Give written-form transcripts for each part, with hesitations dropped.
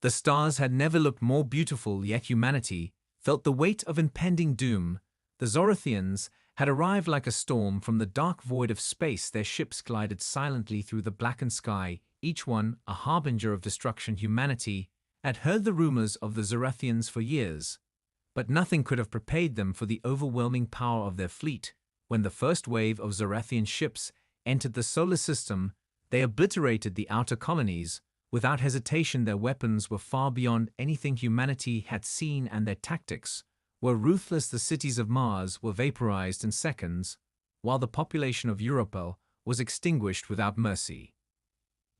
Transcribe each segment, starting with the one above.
The stars had never looked more beautiful, yet humanity felt the weight of impending doom. The Zorathians had arrived like a storm from the dark void of space. Their ships glided silently through the blackened sky, each one a harbinger of destruction. Humanity had heard the rumors of the Zorathians for years, but nothing could have prepared them for the overwhelming power of their fleet. When the first wave of Zorathian ships entered the solar system, they obliterated the outer colonies. Without hesitation, their weapons were far beyond anything humanity had seen, and their tactics were ruthless. The cities of Mars were vaporized in seconds, while the population of Europa was extinguished without mercy.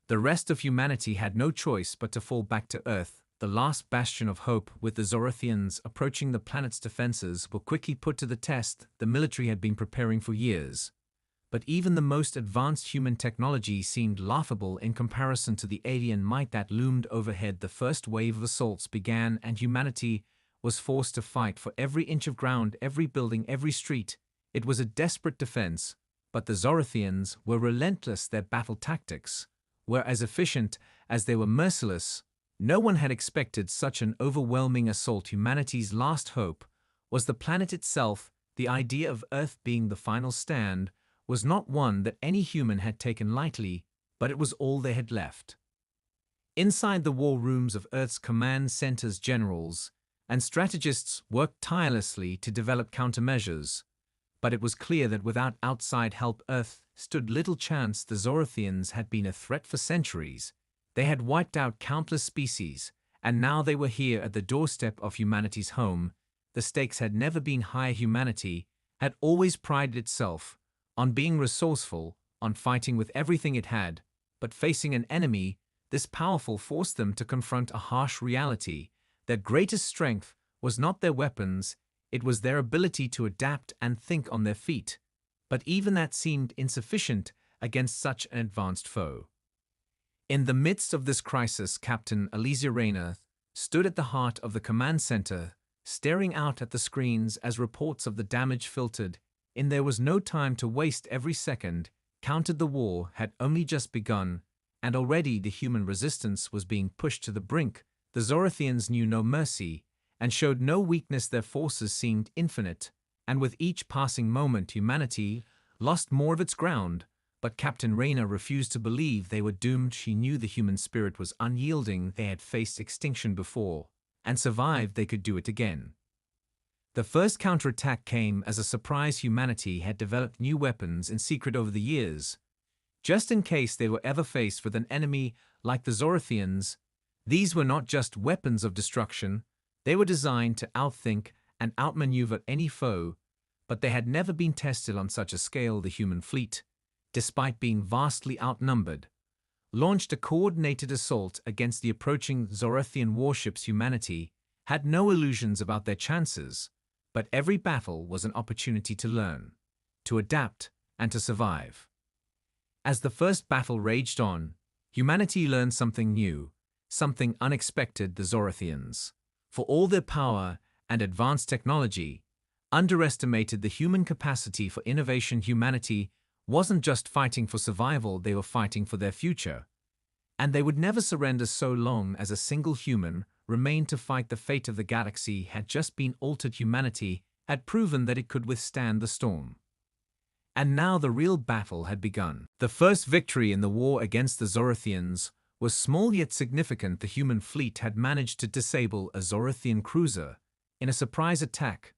The rest of humanity had no choice but to fall back to Earth, the last bastion of hope. With the Zorathians approaching, the planet's defenses were quickly put to the test. The military had been preparing for years, but even the most advanced human technology seemed laughable in comparison to the alien might that loomed overhead. The first wave of assaults began, and humanity was forced to fight for every inch of ground, every building, every street. It was a desperate defense, but the Zorathians were relentless. Their battle tactics were as efficient as they were merciless. No one had expected such an overwhelming assault. Humanity's last hope was the planet itself. The idea of Earth being the final stand was not one that any human had taken lightly, but it was all they had left. Inside the war rooms of Earth's command centers, generals and strategists worked tirelessly to develop countermeasures, but it was clear that without outside help, Earth stood little chance. The Zorathians had been a threat for centuries. They had wiped out countless species, and now they were here at the doorstep of humanity's home. The stakes had never been higher. Humanity had always prided itself on being resourceful, on fighting with everything it had, but facing an enemy this powerful forced them to confront a harsh reality. Their greatest strength was not their weapons, it was their ability to adapt and think on their feet. But even that seemed insufficient against such an advanced foe. In the midst of this crisis, Captain Alizia Rayner stood at the heart of the command center, staring out at the screens as reports of the damage filtered in. There was no time to waste. Every second counted. The war had only just begun, and already the human resistance was being pushed to the brink. The Zorathians knew no mercy and showed no weakness. Their forces seemed infinite, and with each passing moment humanity lost more of its ground. But Captain Rayner refused to believe they were doomed. She knew the human spirit was unyielding. They had faced extinction before and survived. They could do it again. The first counterattack came as a surprise. Humanity had developed new weapons in secret over the years, just in case they were ever faced with an enemy like the Zorathians. These were not just weapons of destruction, they were designed to outthink and outmaneuver any foe, but they had never been tested on such a scale. The human fleet, despite being vastly outnumbered, launched a coordinated assault against the approaching Zorathian warships. Humanity had no illusions about their chances, but every battle was an opportunity to learn, to adapt, and to survive. As the first battle raged on, humanity learned something new, something unexpected. The Zorathians, for all their power and advanced technology, underestimated the human capacity for innovation. Humanity wasn't just fighting for survival, they were fighting for their future. And they would never surrender so long as a single human remained to fight. The fate of the galaxy had just been altered. Humanity had proven that it could withstand the storm. And now the real battle had begun. The first victory in the war against the Zorathians was small yet significant. The human fleet had managed to disable a Zorathian cruiser in a surprise attack,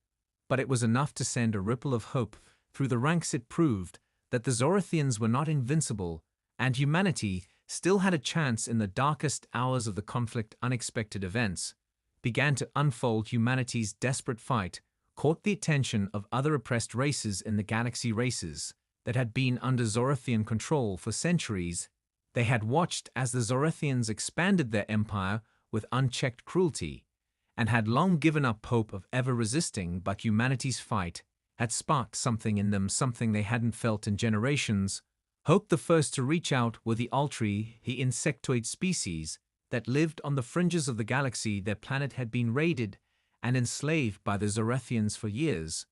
but it was enough to send a ripple of hope through the ranks. It proved that the Zorathians were not invincible, and humanity still had a chance. In the darkest hours of the conflict, unexpected events began to unfold. Humanity's desperate fight caught the attention of other oppressed races in the galaxy, races that had been under Zorathian control for centuries. They had watched as the Zorathians expanded their empire with unchecked cruelty, and had long given up hope of ever resisting. But humanity's fight had sparked something in them, something they hadn't felt in generations. Hope. The first to reach out were the Altri, the insectoid species that lived on the fringes of the galaxy. Their planet had been raided and enslaved by the Zorathians for years,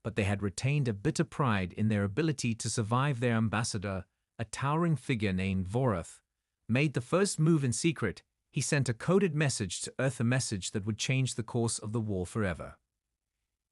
but they had retained a bitter pride in their ability to survive. Their ambassador, a towering figure named Vorath, made the first move in secret. he sent a coded message to Earth, a message that would change the course of the war forever.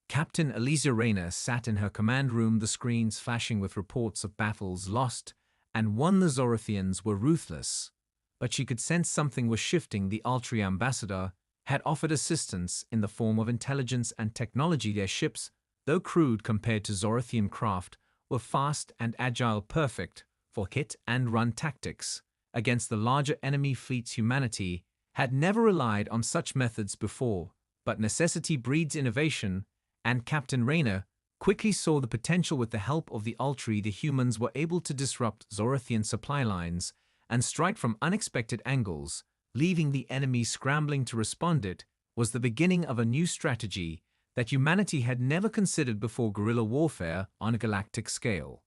Captain Eliza Rayner sat in her command room, the screens flashing with reports of battles lost and won. The Zorathians were ruthless, but she could sense something was shifting. The Altri ambassador had offered assistance in the form of intelligence and technology. Their ships, though crude compared to Zorathian craft, were fast and agile, perfect for hit-and-run tactics against the larger enemy fleets. Humanity had never relied on such methods before, but necessity breeds innovation, and Captain Rayner quickly saw the potential. With the help of the Altri, the humans were able to disrupt Zorathian supply lines and strike from unexpected angles, leaving the enemy scrambling to respond. It was the beginning of a new strategy that humanity had never considered before: guerrilla warfare on a galactic scale.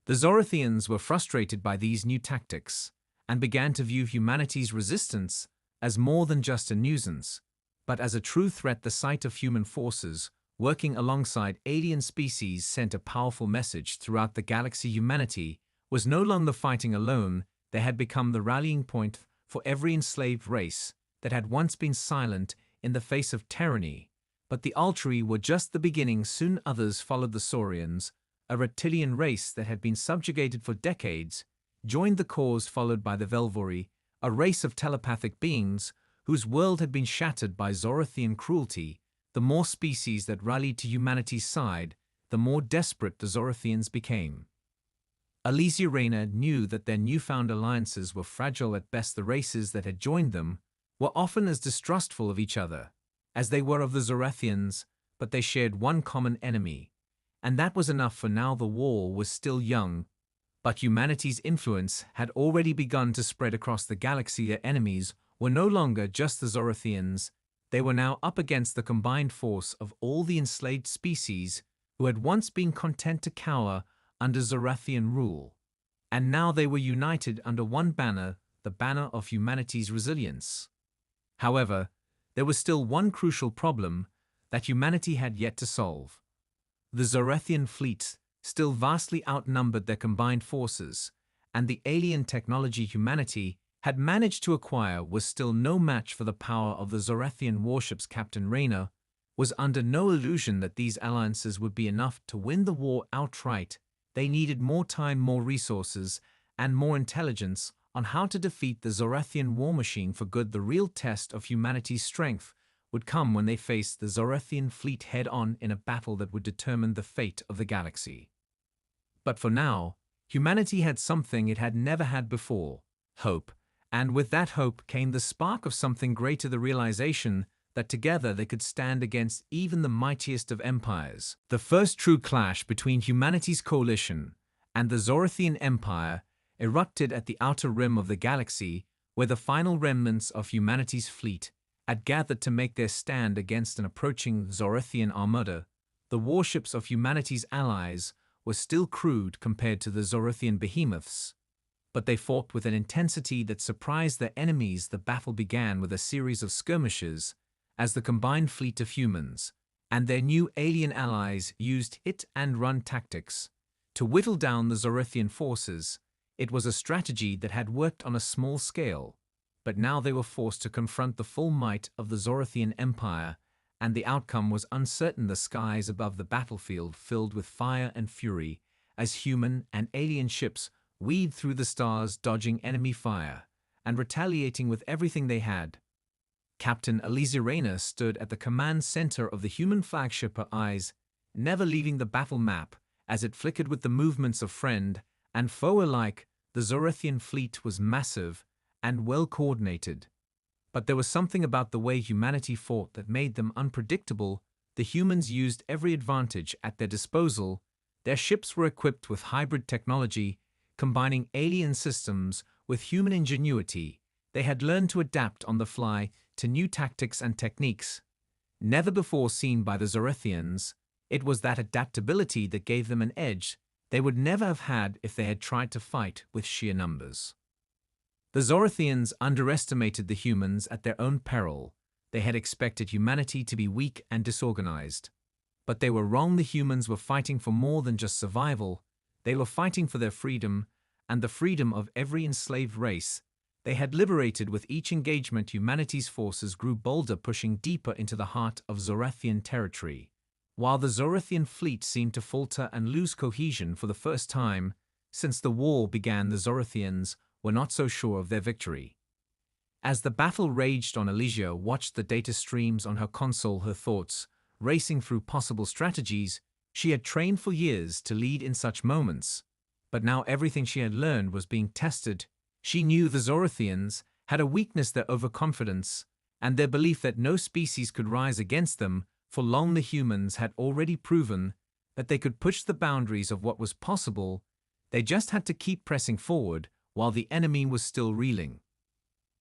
The Zorathians were frustrated by these new tactics and began to view humanity's resistance as more than just a nuisance, but as a true threat. The sight of human forces working alongside alien species sent a powerful message throughout the galaxy. Humanity was no longer fighting alone. They had become the rallying point for every enslaved race that had once been silent in the face of tyranny. But the Altri were just the beginning. Soon others followed. The Saurians, a reptilian race that had been subjugated for decades, joined the cause, followed by the Velvori, a race of telepathic beings whose world had been shattered by Zorathian cruelty. The more species that rallied to humanity's side, the more desperate the Zorathians became. Eliza Rayner knew that their newfound alliances were fragile at best. The races that had joined them were often as distrustful of each other as they were of the Zorathians, but they shared one common enemy, and that was enough. For now the war was still young, but humanity's influence had already begun to spread across the galaxy. Their enemies were no longer just the Zorathians. They were now up against the combined force of all the enslaved species who had once been content to cower under Zorathian rule. And now they were united under one banner, the banner of humanity's resilience. However, there was still one crucial problem that humanity had yet to solve. The Zorathian fleet still vastly outnumbered their combined forces, and the alien technology humanity had managed to acquire was still no match for the power of the Zorathian warships. Captain Rayner was under no illusion that these alliances would be enough to win the war outright. They needed more time, more resources, and more intelligence on how to defeat the Zorathian war machine for good. The real test of humanity's strength would come when they faced the Zorathian fleet head-on in a battle that would determine the fate of the galaxy. But for now, humanity had something it had never had before: hope. And with that hope came the spark of something greater, the realization that together they could stand against even the mightiest of empires. The first true clash between humanity's coalition and the Zorathian Empire erupted at the outer rim of the galaxy, where the final remnants of humanity's fleet had gathered to make their stand against an approaching Zorathian armada. The warships of humanity's allies were still crude compared to the Zorathian behemoths, but they fought with an intensity that surprised their enemies. The battle began with a series of skirmishes as the combined fleet of humans and their new alien allies used hit-and-run tactics to whittle down the Zorathian forces. It was a strategy that had worked on a small scale, but now they were forced to confront the full might of the Zorathian Empire, and the outcome was uncertain. The skies above the battlefield filled with fire and fury as human and alien ships weaved through the stars, dodging enemy fire and retaliating with everything they had. Captain Eliza Rayner stood at the command center of the human flagship, her eyes never leaving the battle map as it flickered with the movements of friend and foe alike. The Zorathian fleet was massive and well coordinated, but there was something about the way humanity fought that made them unpredictable. The humans used every advantage at their disposal. Their ships were equipped with hybrid technology, combining alien systems with human ingenuity. They had learned to adapt on the fly to new tactics and techniques never before seen by the Zorathians. It was that adaptability that gave them an edge they would never have had if they had tried to fight with sheer numbers. The Zorathians underestimated the humans at their own peril. They had expected humanity to be weak and disorganized. But they were wrong. The humans were fighting for more than just survival. They were fighting for their freedom and the freedom of every enslaved race they had liberated. With each engagement, humanity's forces grew bolder, pushing deeper into the heart of Zorathian territory. While the Zorathian fleet seemed to falter and lose cohesion for the first time since the war began, the Zorathians were not so sure of their victory. As the battle raged on, Elysia watched the data streams on her console, her thoughts racing through possible strategies. She had trained for years to lead in such moments, but now everything she had learned was being tested. She knew the Zorathians had a weakness: their overconfidence and their belief that no species could rise against them. For long, the humans had already proven that they could push the boundaries of what was possible. They just had to keep pressing forward while the enemy was still reeling.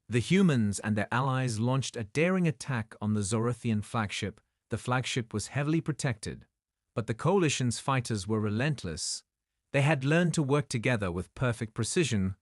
The humans and their allies launched a daring attack on the Zorathian flagship. The flagship was heavily protected, but the coalition's fighters were relentless. They had learned to work together with perfect precision,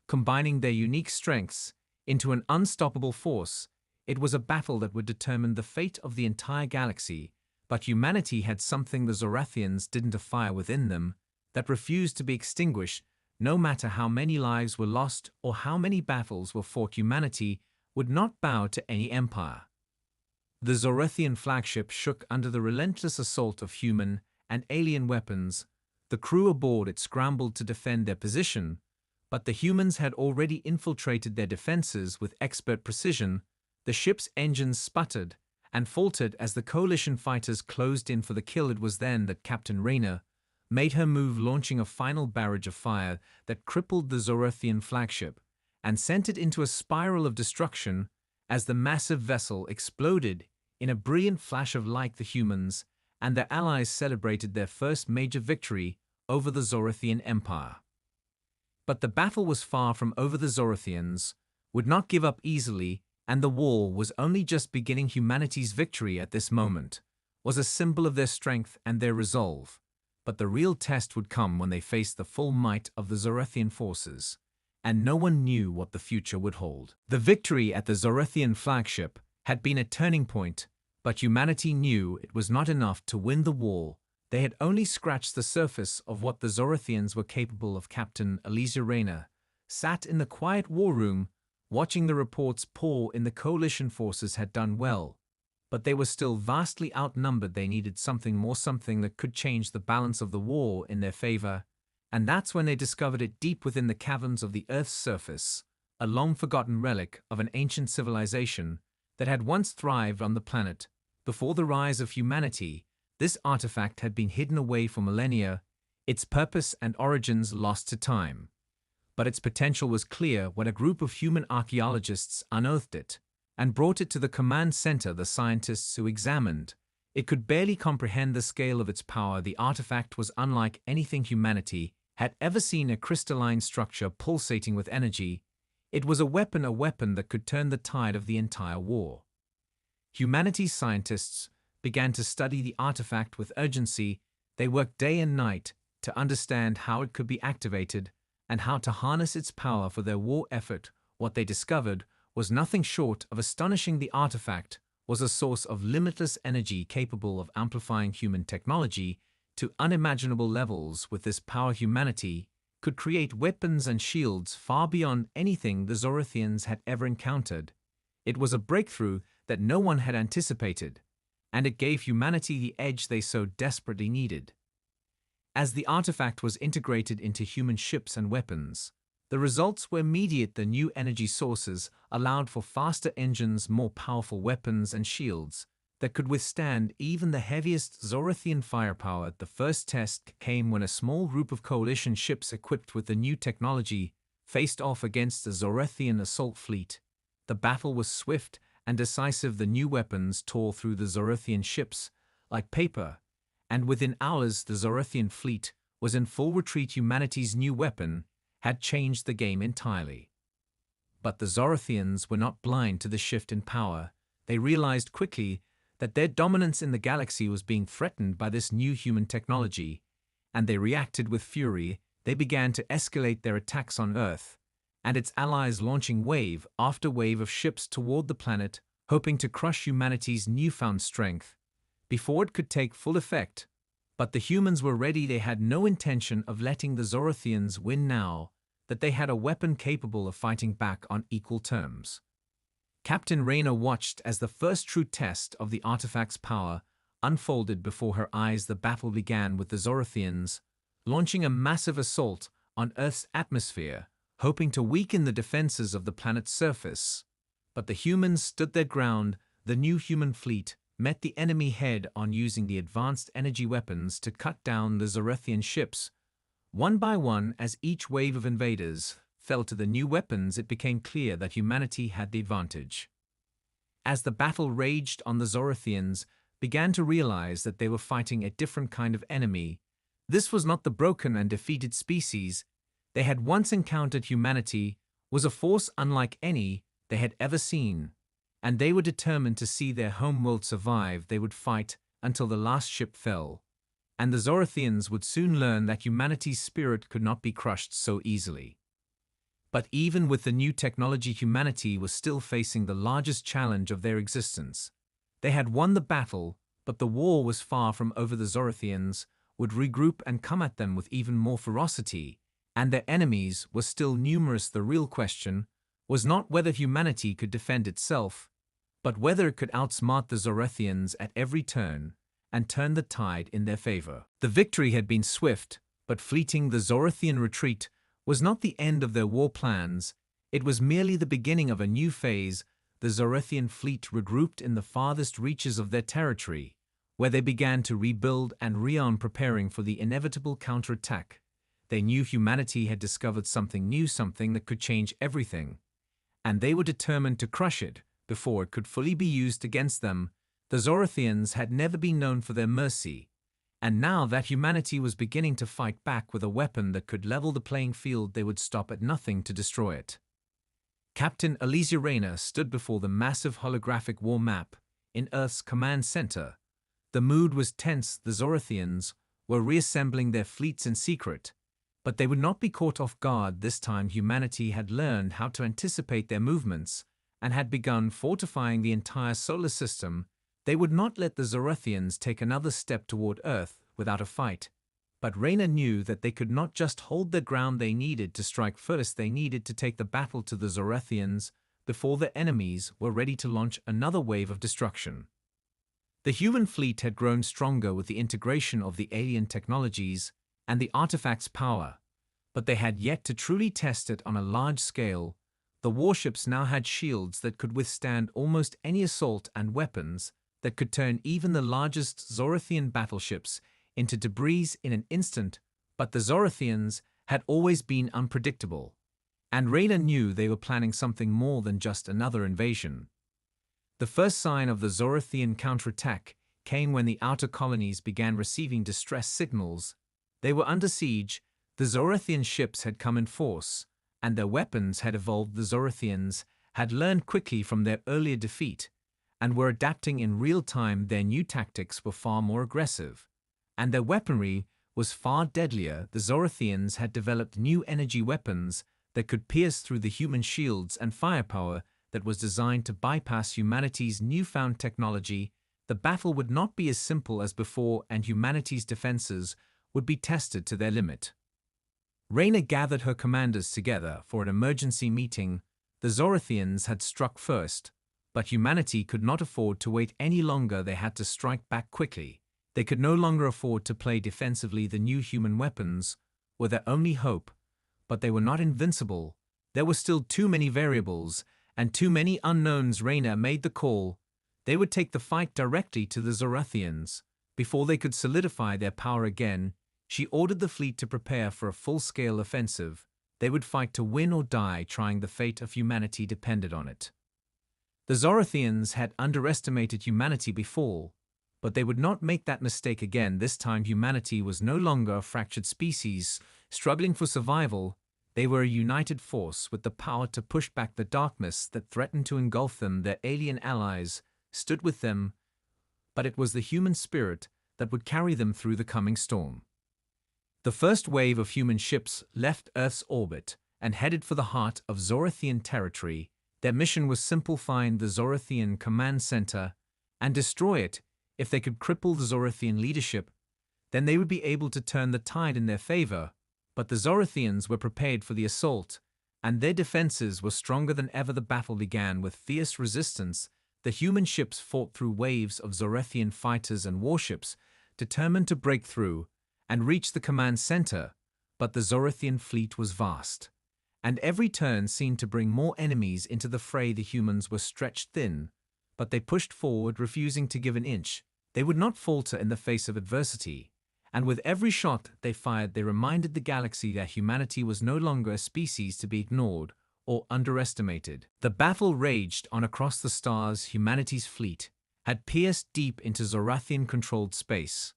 combining their unique strengths into an unstoppable force. It was a battle that would determine the fate of the entire galaxy, but humanity had something the Zorathians didn't: a fire within them that refused to be extinguished. No matter how many lives were lost or how many battles were fought, humanity would not bow to any empire. The Zorathian flagship shook under the relentless assault of human and alien weapons. The crew aboard it scrambled to defend their position, but the humans had already infiltrated their defenses with expert precision. The ship's engines sputtered and faltered as the coalition fighters closed in for the kill. It was then that Captain Rayner made her move, launching a final barrage of fire that crippled the Zorathian flagship and sent it into a spiral of destruction. As the massive vessel exploded in a brilliant flash of light, the humans and their allies celebrated their first major victory over the Zorathian Empire. But the battle was far from over. The Zorathians would not give up easily, and the war was only just beginning. Humanity's victory at this moment was a symbol of their strength and their resolve. But the real test would come when they faced the full might of the Zorathian forces, and no one knew what the future would hold. The victory at the Zorathian flagship had been a turning point, but humanity knew it was not enough to win the war. They had only scratched the surface of what the Zorathians were capable of. Captain Elysia Rayner sat in the quiet war room, watching the reports pour in. The coalition forces had done well, but they were still vastly outnumbered. They needed something more, something that could change the balance of the war in their favor. And that's when they discovered it deep within the caverns of the Earth's surface, a long-forgotten relic of an ancient civilization that had once thrived on the planet. Before the rise of humanity, this artifact had been hidden away for millennia, its purpose and origins lost to time. But its potential was clear when a group of human archaeologists unearthed it and brought it to the command center. The scientists who examined it could barely comprehend the scale of its power. The artifact was unlike anything humanity had ever seen: a crystalline structure pulsating with energy. It was a weapon that could turn the tide of the entire war. Humanity's scientists began to study the artifact with urgency. They worked day and night to understand how it could be activated and how to harness its power for their war effort. What they discovered was nothing short of astonishing. The artifact was a source of limitless energy capable of amplifying human technology to unimaginable levels. With this power, humanity could create weapons and shields far beyond anything the Zorathians had ever encountered. It was a breakthrough that no one had anticipated, and it gave humanity the edge they so desperately needed. As the artifact was integrated into human ships and weapons, the results were immediate. The new energy sources allowed for faster engines, more powerful weapons and shields that could withstand even the heaviest Zorathian firepower. The first test came when a small group of coalition ships equipped with the new technology faced off against the Zorathian assault fleet. The battle was swift and decisive. The new weapons tore through the Zorathian ships like paper, and within hours the Zorathian fleet was in full retreat. Humanity's new weapon had changed the game entirely. But the Zorathians were not blind to the shift in power. They realized quickly that their dominance in the galaxy was being threatened by this new human technology, and they reacted with fury. They began to escalate their attacks on Earth and its allies, launching wave after wave of ships toward the planet, hoping to crush humanity's newfound strength before it could take full effect. But the humans were ready. They had no intention of letting the Zorathians win now. that they had a weapon capable of fighting back on equal terms. Captain Rayna watched as the first true test of the artifact's power unfolded before her eyes. The battle began with the Zorathians launching a massive assault on Earth's atmosphere, hoping to weaken the defenses of the planet's surface. But the humans stood their ground. The new human fleet met the enemy head-on, using the advanced energy weapons to cut down the Zorathian ships. One by one, as each wave of invaders fell to the new weapons, it became clear that humanity had the advantage. As the battle raged on, the Zorathians began to realize that they were fighting a different kind of enemy. This was not the broken and defeated species they had once encountered. Humanity was a force unlike any they had ever seen, and they were determined to see their homeworld survive. They would fight until the last ship fell, and the Zorathians would soon learn that humanity's spirit could not be crushed so easily. But even with the new technology, humanity was still facing the largest challenge of their existence. They had won the battle, but the war was far from over. The Zorathians would regroup and come at them with even more ferocity, and their enemies were still numerous. The real question was not whether humanity could defend itself, but whether it could outsmart the Zorathians at every turn and turn the tide in their favor. The victory had been swift, but fleeting. The Zorathian retreat was not the end of their war plans. It was merely the beginning of a new phase. The Zorathian fleet regrouped in the farthest reaches of their territory, where they began to rebuild and rearm, preparing for the inevitable counterattack. They knew humanity had discovered something new, something that could change everything, and they were determined to crush it before it could fully be used against them. The Zorathians had never been known for their mercy, and now that humanity was beginning to fight back with a weapon that could level the playing field, they would stop at nothing to destroy it. Captain Alizia Rayna stood before the massive holographic war map in Earth's command center. The mood was tense. The Zorathians were reassembling their fleets in secret, but they would not be caught off guard this time. Humanity had learned how to anticipate their movements and had begun fortifying the entire solar system. They would not let the Zorathians take another step toward Earth without a fight. But Rayna knew that they could not just hold their ground. They needed to strike first. They needed to take the battle to the Zorathians before their enemies were ready to launch another wave of destruction. The human fleet had grown stronger with the integration of the alien technologies and the artifact's power, but they had yet to truly test it on a large scale. The warships now had shields that could withstand almost any assault and weapons that could turn even the largest Zorathian battleships into debris in an instant. But the Zorathians had always been unpredictable, and Rayna knew they were planning something more than just another invasion. The first sign of the Zorathian counterattack came when the outer colonies began receiving distress signals. They were under siege. The Zorathian ships had come in force, and their weapons had evolved. The Zorathians had learned quickly from their earlier defeat and were adapting in real time. Their new tactics were far more aggressive, and their weaponry was far deadlier. The Zorathians had developed new energy weapons that could pierce through the human shields and firepower that was designed to bypass humanity's newfound technology. The battle would not be as simple as before, and humanity's defenses would be tested to their limit. Rayna gathered her commanders together for an emergency meeting. The Zorathians had struck first, but humanity could not afford to wait any longer. They had to strike back quickly. They could no longer afford to play defensively. The new human weapons were their only hope, but they were not invincible. There were still too many variables and too many unknowns. Rayna made the call. They would take the fight directly to the Zorathians before they could solidify their power again. She ordered the fleet to prepare for a full-scale offensive. They would fight to win or die, trying. The fate of humanity depended on it. The Zorathians had underestimated humanity before, but they would not make that mistake again. This time humanity was no longer a fractured species struggling for survival. They were a united force with the power to push back the darkness that threatened to engulf them. Their alien allies stood with them, but it was the human spirit that would carry them through the coming storm. The first wave of human ships left Earth's orbit and headed for the heart of Zorathian territory. Their mission was simple: find the Zorathian command center and destroy it. If they could cripple the Zorathian leadership, then they would be able to turn the tide in their favor. But the Zorothians were prepared for the assault, and their defenses were stronger than ever. The battle began with fierce resistance. The human ships fought through waves of Zorathian fighters and warships, determined to break through and reach the command center. But the Zorathian fleet was vast, and every turn seemed to bring more enemies into the fray. The humans were stretched thin, but they pushed forward, refusing to give an inch. They would not falter in the face of adversity, and with every shot they fired, they reminded the galaxy that humanity was no longer a species to be ignored or underestimated. The battle raged on across the stars. Humanity's fleet had pierced deep into Zorathian-controlled space.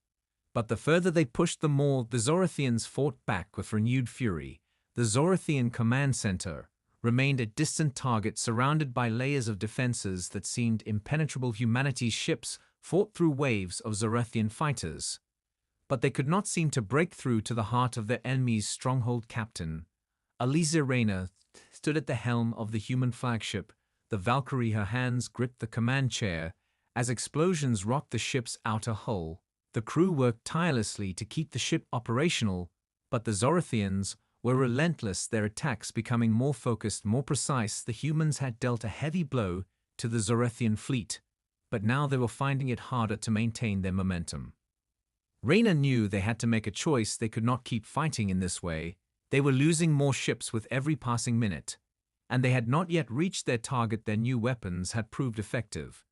But the further they pushed, the more the Zorathians fought back with renewed fury. The Zorathian command center remained a distant target, surrounded by layers of defenses that seemed impenetrable. Humanity's ships fought through waves of Zorathian fighters, but they could not seem to break through to the heart of their enemy's stronghold. Captain Aliza Reyna stood at the helm of the human flagship, the Valkyrie. Her hands gripped the command chair as explosions rocked the ship's outer hull. The crew worked tirelessly to keep the ship operational, but the Zorathians were relentless, their attacks becoming more focused, more precise. The humans had dealt a heavy blow to the Zorathian fleet, but now they were finding it harder to maintain their momentum. Reyna knew they had to make a choice. They could not keep fighting in this way. They were losing more ships with every passing minute, and they had not yet reached their target. Their new weapons had proved effective,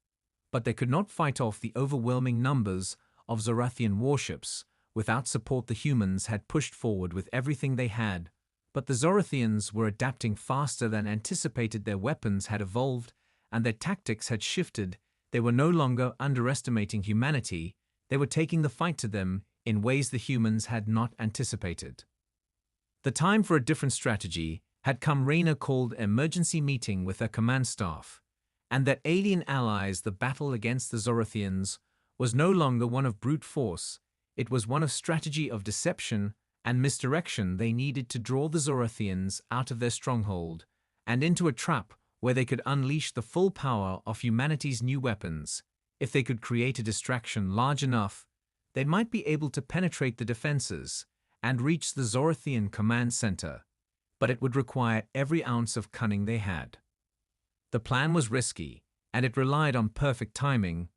but they could not fight off the overwhelming numbers of Zorathian warships. Without support, the humans had pushed forward with everything they had, but the Zorathians were adapting faster than anticipated. Their weapons had evolved, and their tactics had shifted. They were no longer underestimating humanity. They were taking the fight to them in ways the humans had not anticipated. The time for a different strategy had come. Reyna called an emergency meeting with her command staff and their alien allies. The battle against the Zorathians was no longer one of brute force. It was one of strategy, of deception and misdirection. They needed to draw the Zorathians out of their stronghold and into a trap where they could unleash the full power of humanity's new weapons. If they could create a distraction large enough, they might be able to penetrate the defenses and reach the Zorathian command center, but it would require every ounce of cunning they had. The plan was risky, and it relied on perfect timing,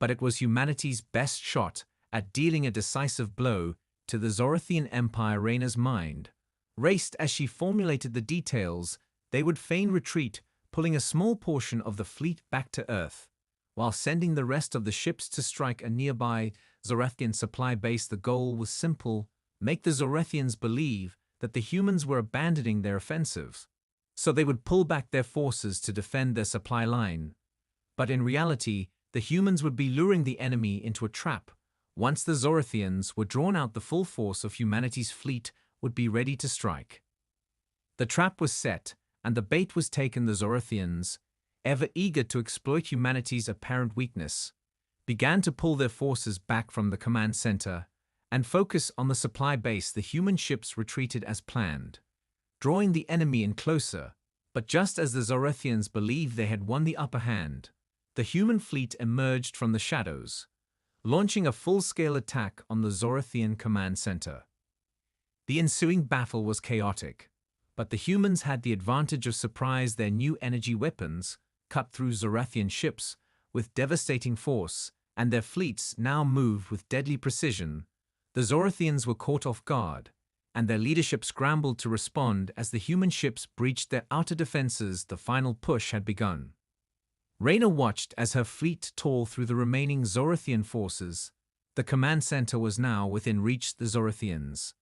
but it was humanity's best shot at dealing a decisive blow to the Zorathian Empire. Reyna's mind raced as she formulated the details. They would feign retreat, pulling a small portion of the fleet back to Earth, while sending the rest of the ships to strike a nearby Zorathian supply base. The goal was simple: make the Zorathians believe that the humans were abandoning their offensive, so they would pull back their forces to defend their supply line. But in reality, the humans would be luring the enemy into a trap. Once the Zorathians were drawn out, the full force of humanity's fleet would be ready to strike. The trap was set, and the bait was taken. The Zorathians, ever eager to exploit humanity's apparent weakness, began to pull their forces back from the command center and focus on the supply base. The human ships retreated as planned, drawing the enemy in closer. But just as the Zorathians believed they had won the upper hand, the human fleet emerged from the shadows, launching a full-scale attack on the Zorathian command center. The ensuing battle was chaotic, but the humans had the advantage of surprise. Their new energy weapons cut through Zorathian ships with devastating force, and their fleets now moved with deadly precision. The Zorathians were caught off guard, and their leadership scrambled to respond as the human ships breached their outer defenses. The final push had begun. Reyna watched as her fleet tore through the remaining Zorathian forces. The command center was now within reach. The Zorathians,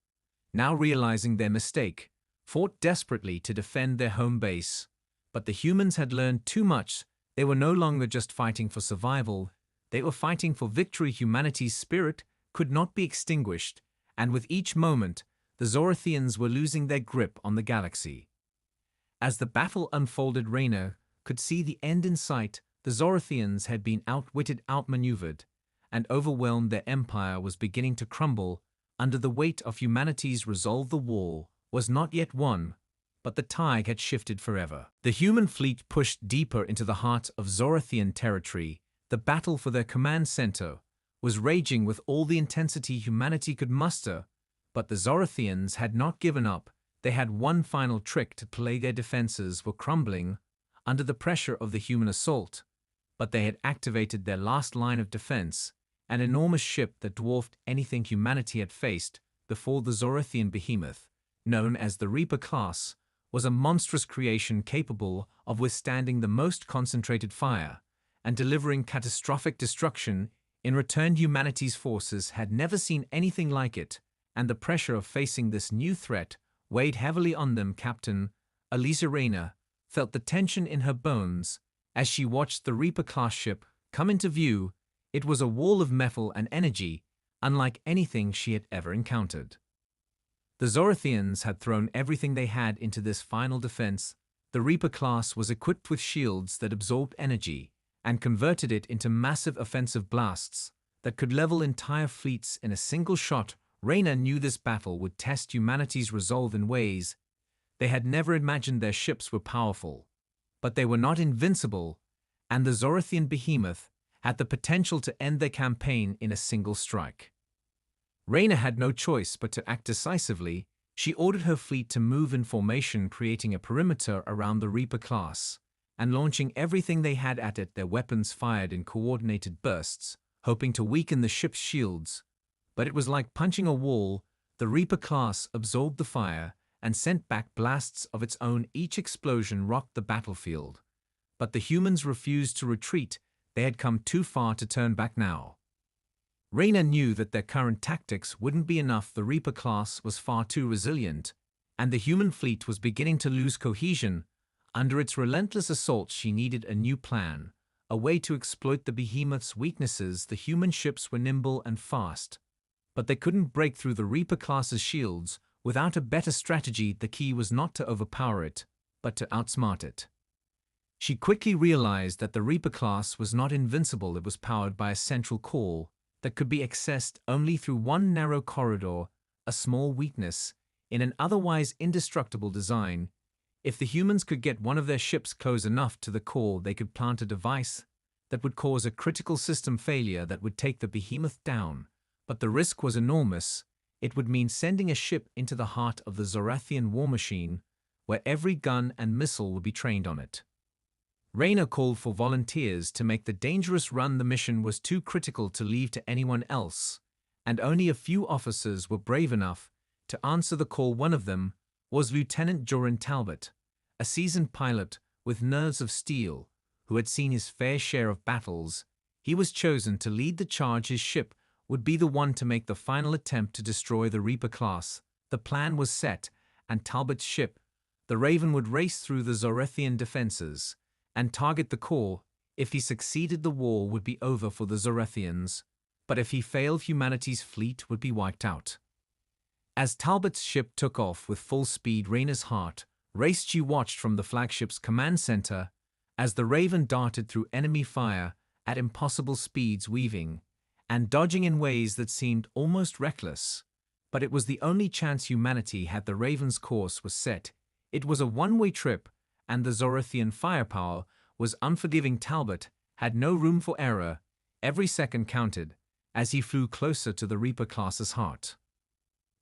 now realizing their mistake, fought desperately to defend their home base. But the humans had learned too much. They were no longer just fighting for survival, they were fighting for victory. Humanity's spirit could not be extinguished, and with each moment, the Zorathians were losing their grip on the galaxy. As the battle unfolded, Reyna could see the end in sight. The Zorathians had been outwitted, outmaneuvered, and overwhelmed. Their empire was beginning to crumble under the weight of humanity's resolve. The war was not yet won, but the tide had shifted forever. The human fleet pushed deeper into the heart of Zorathian territory. The battle for their command center was raging with all the intensity humanity could muster, But the Zorathians had not given up. They had one final trick to play. Their defenses were crumbling under the pressure of the human assault, but they had activated their last line of defense, an enormous ship that dwarfed anything humanity had faced before. The Zorathian behemoth, known as the Reaper class, was a monstrous creation capable of withstanding the most concentrated fire and delivering catastrophic destruction. In return, humanity's forces had never seen anything like it, and the pressure of facing this new threat weighed heavily on them. Captain Elisa Rayner felt the tension in her bones as she watched the Reaper-class ship come into view. It was a wall of metal and energy, unlike anything she had ever encountered. The Zorathians had thrown everything they had into this final defense. The Reaper class was equipped with shields that absorbed energy and converted it into massive offensive blasts that could level entire fleets in a single shot. Rayner knew this battle would test humanity's resolve in ways they had never imagined. Their ships were powerful, but they were not invincible, and the Zorathian behemoth had the potential to end their campaign in a single strike. Rayner had no choice but to act decisively. She ordered her fleet to move in formation, creating a perimeter around the Reaper class and launching everything they had at it. Their weapons fired in coordinated bursts, hoping to weaken the ship's shields. But it was like punching a wall. The Reaper class absorbed the fire and sent back blasts of its own. Each explosion rocked the battlefield. But the humans refused to retreat. They had come too far to turn back now. Rayner knew that their current tactics wouldn't be enough. The Reaper class was far too resilient, and the human fleet was beginning to lose cohesion. Under its relentless assault, she needed a new plan, a way to exploit the behemoth's weaknesses. The human ships were nimble and fast, but they couldn't break through the Reaper class's shields without a better strategy. The key was not to overpower it, but to outsmart it. She quickly realized that the Reaper class was not invincible. It was powered by a central core that could be accessed only through one narrow corridor, a small weakness in an otherwise indestructible design. If the humans could get one of their ships close enough to the core, they could plant a device that would cause a critical system failure that would take the behemoth down. But the risk was enormous. It would mean sending a ship into the heart of the Zorathian war machine, where every gun and missile would be trained on it. Rayner called for volunteers to make the dangerous run. The mission was too critical to leave to anyone else, and only a few officers were brave enough to answer the call. One of them was Lieutenant Joran Talbot, a seasoned pilot with nerves of steel who had seen his fair share of battles. He was chosen to lead the charge. His ship would be the one to make the final attempt to destroy the Reaper class. The plan was set, and Talbot's ship, the Raven, would race through the Zorathian defenses and target the core. If he succeeded, the war would be over for the Zorathians, but if he failed, humanity's fleet would be wiped out. As Talbot's ship took off with full speed, Rayner's heart raced. She watched from the flagship's command center as the Raven darted through enemy fire at impossible speeds, weaving and dodging in ways that seemed almost reckless. But it was the only chance humanity had. The Raven's course was set. It was a one-way trip, and the Zorathian firepower was unforgiving. Talbot had no room for error. Every second counted as he flew closer to the Reaper class's heart.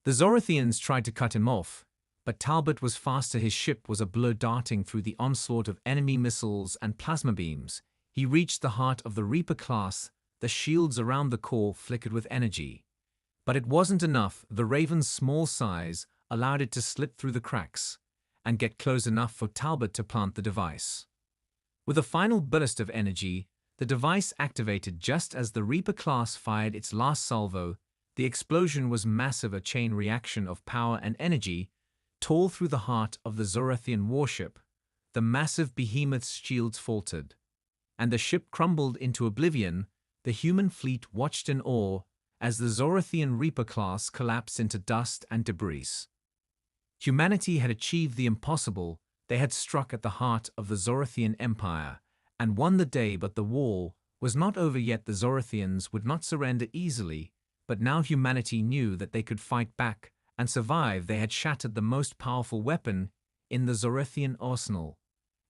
The Zorathians tried to cut him off, but Talbot was faster. His ship was a blur, darting through the onslaught of enemy missiles and plasma beams. He reached the heart of the Reaper class. The shields around the core flickered with energy. But it wasn't enough. The Raven's small size allowed it to slip through the cracks and get close enough for Talbot to plant the device. With a final burst of energy, the device activated just as the Reaper class fired its last salvo. The explosion was massive, a chain reaction of power and energy tore through the heart of the Zorathian warship. The massive behemoth's shields faltered, and the ship crumbled into oblivion. The human fleet watched in awe as the Zorathian Reaper class collapsed into dust and debris. Humanity had achieved the impossible. They had struck at the heart of the Zorathian Empire and won the day. But the war was not over yet. The Zorathians would not surrender easily, but now humanity knew that they could fight back and survive. They had shattered the most powerful weapon in the Zorathian arsenal,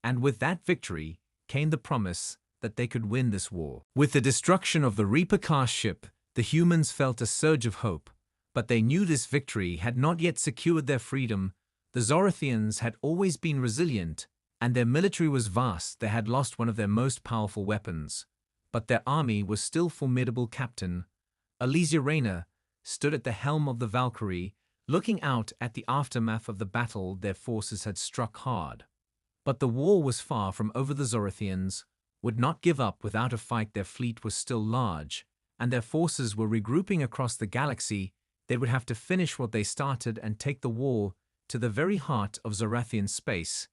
and with that victory came the promise that they could win this war. With the destruction of the Reaper-class ship, the humans felt a surge of hope. But they knew this victory had not yet secured their freedom. The Zorothians had always been resilient, and their military was vast. They had lost one of their most powerful weapons. But their army was still formidable. Captain Alizia Rayner stood at the helm of the Valkyrie, looking out at the aftermath of the battle. Their forces had struck hard. But the war was far from over. The Zorothians would not give up without a fight. Their fleet was still large, and their forces were regrouping across the galaxy. They would have to finish what they started and take the war to the very heart of Zorathian space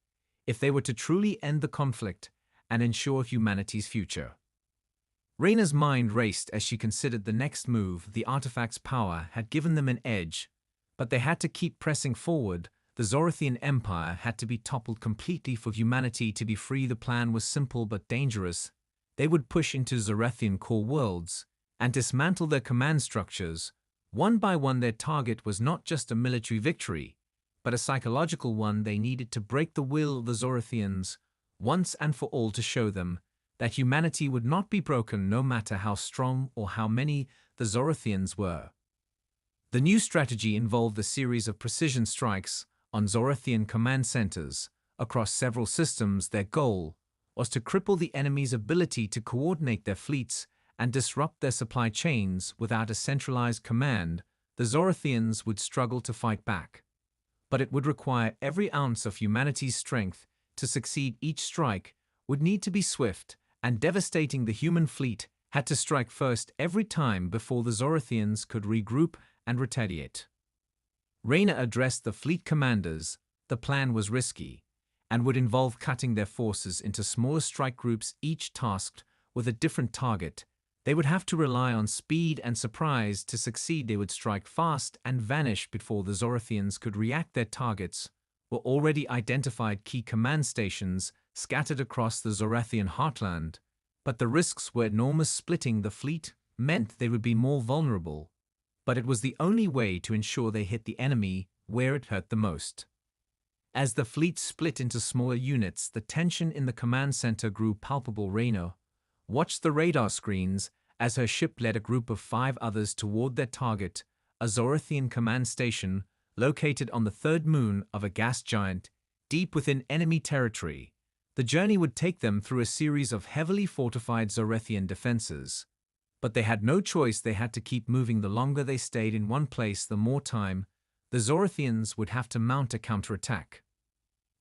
if they were to truly end the conflict and ensure humanity's future. Rayna's mind raced as she considered the next move. The artifact's power had given them an edge, but they had to keep pressing forward. The Zorathian Empire had to be toppled completely for humanity to be free. The plan was simple but dangerous. They would push into Zorathian core worlds and dismantle their command structures. One by one, their target was not just a military victory, but a psychological one. They needed to break the will of the Zorathians once and for all, to show them that humanity would not be broken no matter how strong or how many the Zorathians were. The new strategy involved a series of precision strikes on Zorathian command centers across several systems. Their goal was to cripple the enemy's ability to coordinate their fleets and disrupt their supply chains. Without a centralized command, the Zorathians would struggle to fight back. But it would require every ounce of humanity's strength to succeed. Each strike would need to be swift and devastating. The human fleet had to strike first every time before the Zorathians could regroup and retaliate. Rayna addressed the fleet commanders. The plan was risky and would involve cutting their forces into smaller strike groups, each tasked with a different target. They would have to rely on speed and surprise to succeed. They would strike fast and vanish before the Zorathians could react. Their targets were already identified: key command stations scattered across the Zorathian heartland. But the risks were enormous. Splitting the fleet meant they would be more vulnerable, but it was the only way to ensure they hit the enemy where it hurt the most. As the fleet split into smaller units, the tension in the command center grew palpable. Rayna watched the radar screens as her ship led a group of 5 others toward their target, a Zorathian command station located on the third moon of a gas giant deep within enemy territory. The journey would take them through a series of heavily fortified Zorathian defenses. But they had no choice. They had to keep moving. The longer they stayed in one place, the more time the Zorathians would have to mount a counterattack.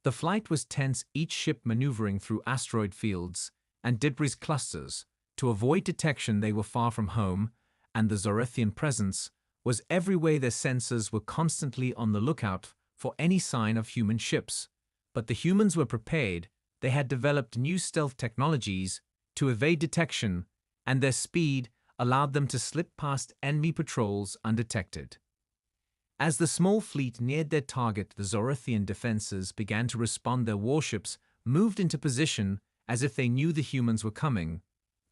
The flight was tense, each ship maneuvering through asteroid fields and debris clusters. To avoid detection, they were far from home, and the Zorathian presence was everywhere. Their sensors were constantly on the lookout for any sign of human ships. But the humans were prepared. They had developed new stealth technologies to evade detection, and their speed allowed them to slip past enemy patrols undetected. As the small fleet neared their target, the Zorathian defenses began to respond. Their warships moved into position as if they knew the humans were coming.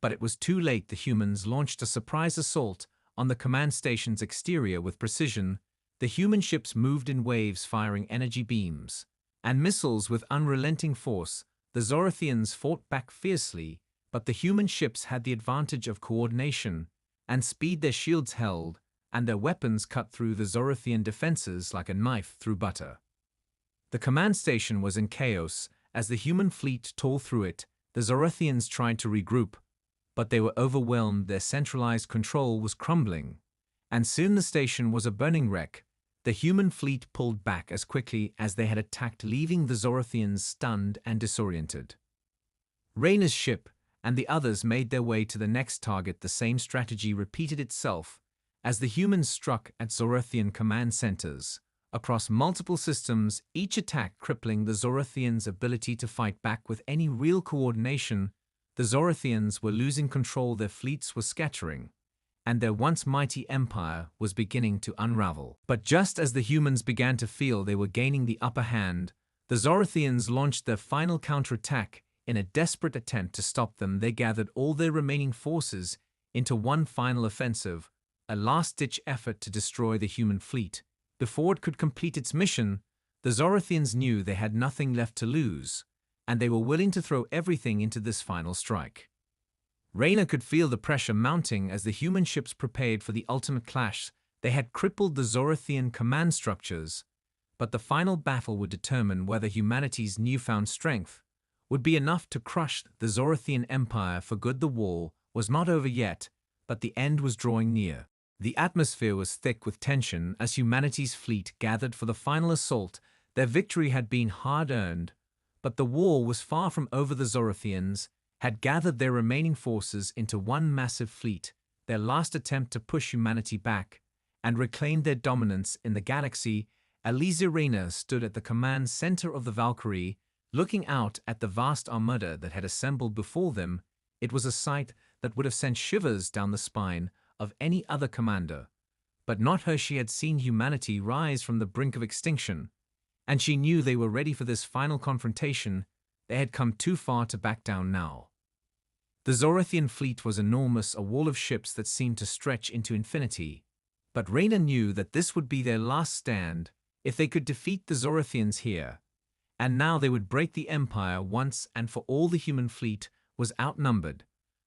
But it was too late. The humans launched a surprise assault on the command station's exterior with precision. The human ships moved in waves, firing energy beams and missiles with unrelenting force. The Zorathians fought back fiercely, but the human ships had the advantage of coordination and speed. Their shields held, and their weapons cut through the Zorathian defenses like a knife through butter. The command station was in chaos as the human fleet tore through it. The Zorathians tried to regroup, but they were overwhelmed. Their centralized control was crumbling, and soon the station was a burning wreck. The human fleet pulled back as quickly as they had attacked, leaving the Zorathians stunned and disoriented. Rayna's ship and the others made their way to the next target. The same strategy repeated itself as the humans struck at Zorathian command centers across multiple systems, each attack crippling the Zorathians' ability to fight back with any real coordination. The Zorathians were losing control. Their fleets were scattering, and their once mighty empire was beginning to unravel. But just as the humans began to feel they were gaining the upper hand, the Zorathians launched their final counterattack. In a desperate attempt to stop them, they gathered all their remaining forces into one final offensive, a last-ditch effort to destroy the human fleet. Before it could complete its mission, the Zorathians knew they had nothing left to lose, and they were willing to throw everything into this final strike. Rayna could feel the pressure mounting as the human ships prepared for the ultimate clash. They had crippled the Zorathian command structures, but the final battle would determine whether humanity's newfound strength would be enough to crush the Zorathian Empire for good. The war was not over yet, but the end was drawing near. The atmosphere was thick with tension as humanity's fleet gathered for the final assault. Their victory had been hard-earned, but the war was far from over. The Zorathians had gathered their remaining forces into one massive fleet, their last attempt to push humanity back and reclaim their dominance in the galaxy. Reina stood at the command center of the Valkyrie, looking out at the vast armada that had assembled before them. It was a sight that would have sent shivers down the spine of any other commander. But not her. She had seen humanity rise from the brink of extinction, and she knew they were ready for this final confrontation. They had come too far to back down now. The Zorathian fleet was enormous, a wall of ships that seemed to stretch into infinity. But Reina knew that this would be their last stand. If they could defeat the Zorathians here, and now they would break the Empire once and for all. The human fleet was outnumbered,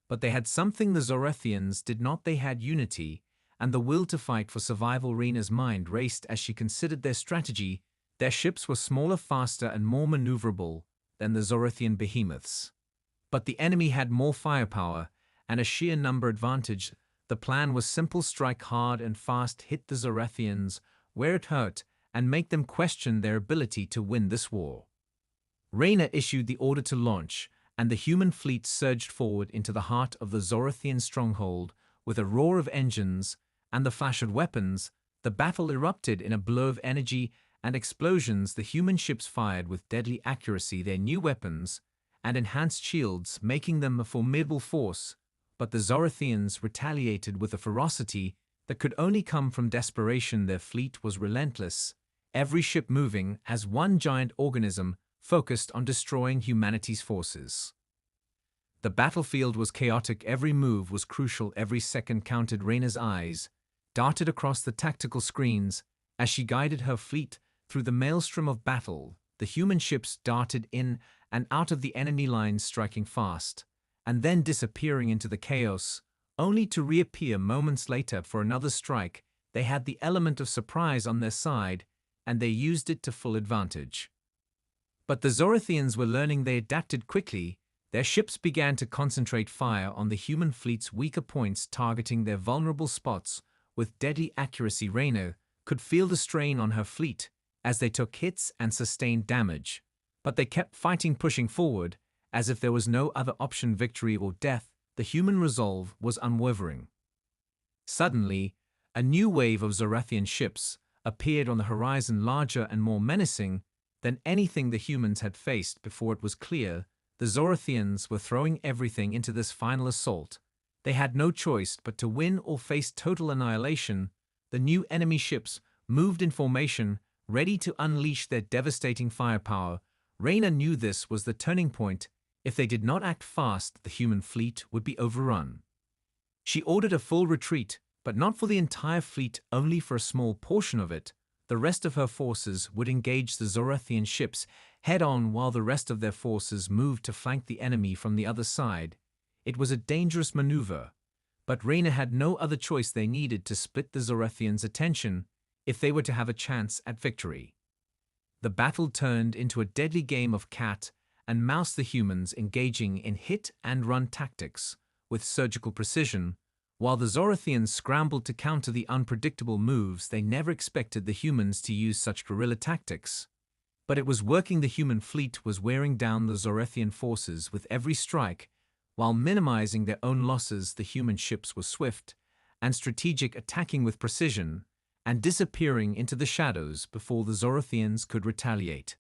but they had something the Zorathians did not. They had unity and the will to fight for survival. Reina's mind raced as she considered their strategy. Their ships were smaller, faster, and more maneuverable than the Zorathian behemoths. But the enemy had more firepower and a sheer number advantage. The plan was simple: strike hard and fast, hit the Zorathians where it hurt, and make them question their ability to win this war. Reina issued the order to launch, and the human fleet surged forward into the heart of the Zorathian stronghold. With a roar of engines and the flash of weapons, the battle erupted in a blow of energy and explosions. The human ships fired with deadly accuracy their new weapons and enhanced shields, making them a formidable force. But the Zorathians retaliated with a ferocity that could only come from desperation. Their fleet was relentless, every ship moving as one giant organism focused on destroying humanity's forces. The battlefield was chaotic, every move was crucial, every second counted. Reina's eyes darted across the tactical screens as she guided her fleet through the maelstrom of battle. The human ships darted in and out of the enemy lines, striking fast, and then disappearing into the chaos, only to reappear moments later for another strike. They had the element of surprise on their side, and they used it to full advantage. But the Zorathians were learning. They adapted quickly. Their ships began to concentrate fire on the human fleet's weaker points, targeting their vulnerable spots with deadly accuracy. Reina could feel the strain on her fleet as they took hits and sustained damage, but they kept fighting, pushing forward as if there was no other option: victory or death. The human resolve was unwavering. Suddenly, a new wave of Zorathian ships appeared on the horizon, larger and more menacing than anything the humans had faced before. It was clear the Zorathians were throwing everything into this final assault. They had no choice but to win or face total annihilation. The new enemy ships moved in formation, ready to unleash their devastating firepower. Reina knew this was the turning point. If they did not act fast, the human fleet would be overrun. She ordered a full retreat, but not for the entire fleet, only for a small portion of it. The rest of her forces would engage the Zorathian ships head-on while the rest of their forces moved to flank the enemy from the other side. It was a dangerous maneuver, but Reina had no other choice. They needed to split the Zorathians' attention if they were to have a chance at victory. The battle turned into a deadly game of cat and mouse, the humans engaging in hit-and-run tactics with surgical precision, while the Zorathians scrambled to counter the unpredictable moves. They never expected the humans to use such guerrilla tactics. But it was working. The human fleet was wearing down the Zorathian forces with every strike. While minimizing their own losses, the human ships were swift and strategic, attacking with precision and disappearing into the shadows before the Zorathians could retaliate.